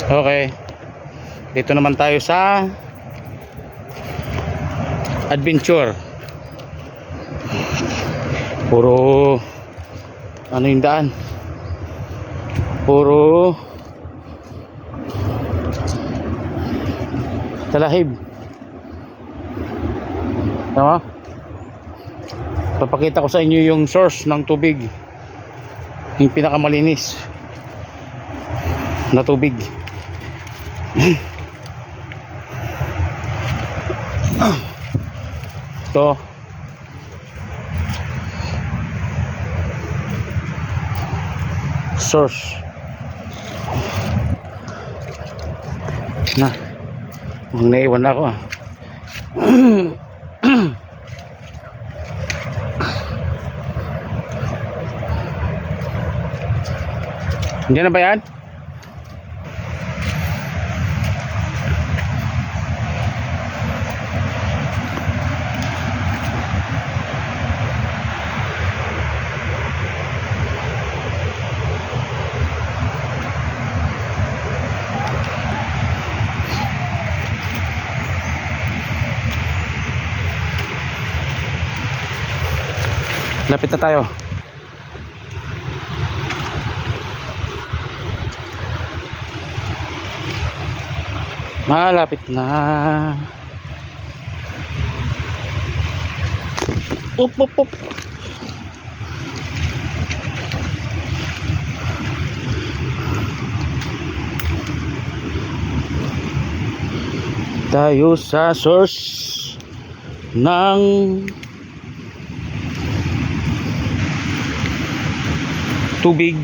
Okay. Dito naman tayo sa adventure. Puro ano yung daan? Puro talahib. Tama? Papakita ko sa inyo yung source ng tubig, yung pinakamalinis na tubig. Ito source na naiwan na ako Hindi na ba yan? Lapit na tayo. Malapit na. Up. Tayo sa source ng tubig.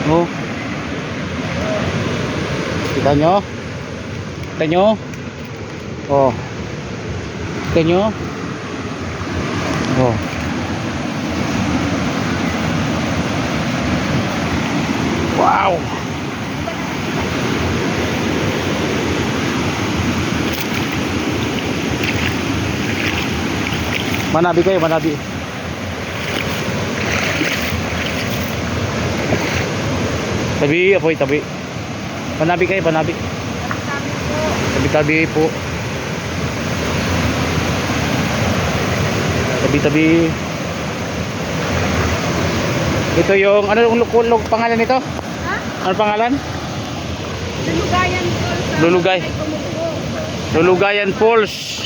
Oh. Kita nyo? Kita nyo? Oh. Kita nyo? Oh. Wow. Manabi kayo, manabi. Tabi, apoy, tabi. Manabi kayo, manabi. Tabi po. Tabi. Ito yung, ano yung pangalan nito? Ha? Ano pangalan? Lulugay. Lulugayan Falls.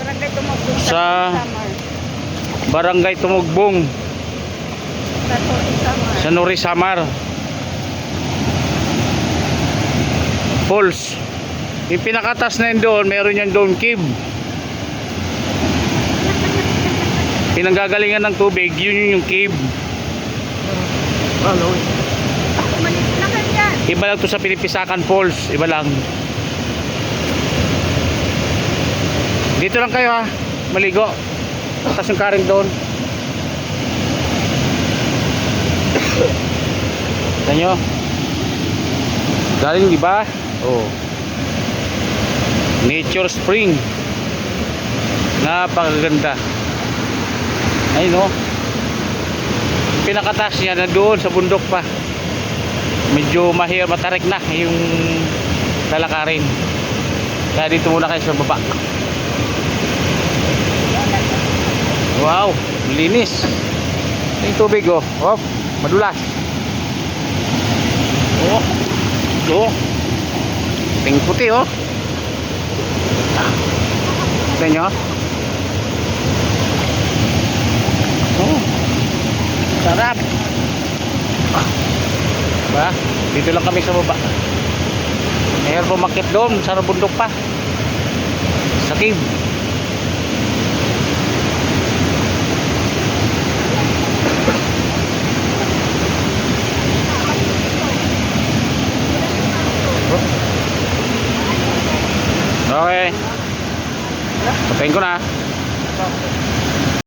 Barangay Tumugbong Sa Barangay Tumugbong sa Nori Samar Falls. Yung pinakatas na yun doon, meron yung Dome Cave. Pinanggagalingan ng tubig, yun yung cave. Iba lang to sa Pinipisakan Falls, iba lang. Dito lang kayo ha, maligo. Tapos yung karing doon. Tignan nyo. Galing diba? Oh. Nature Spring. Napakaganda. Ayun oh. Pinakatas niya na doon sa bundok pa. Medyo matarik na yung lalakarin. Kaya dito muna kayo sa baba. Wow, linis. Yung tubig oh. Oh, madulas. Oh. Oh. Ting puti oh. Tignan nyo. Oh. Sarap. Ba? Dito lang kami sa baba. Mayroon pumakit doon sa bundok pa. Sa cave. Okay. Patayin ko na.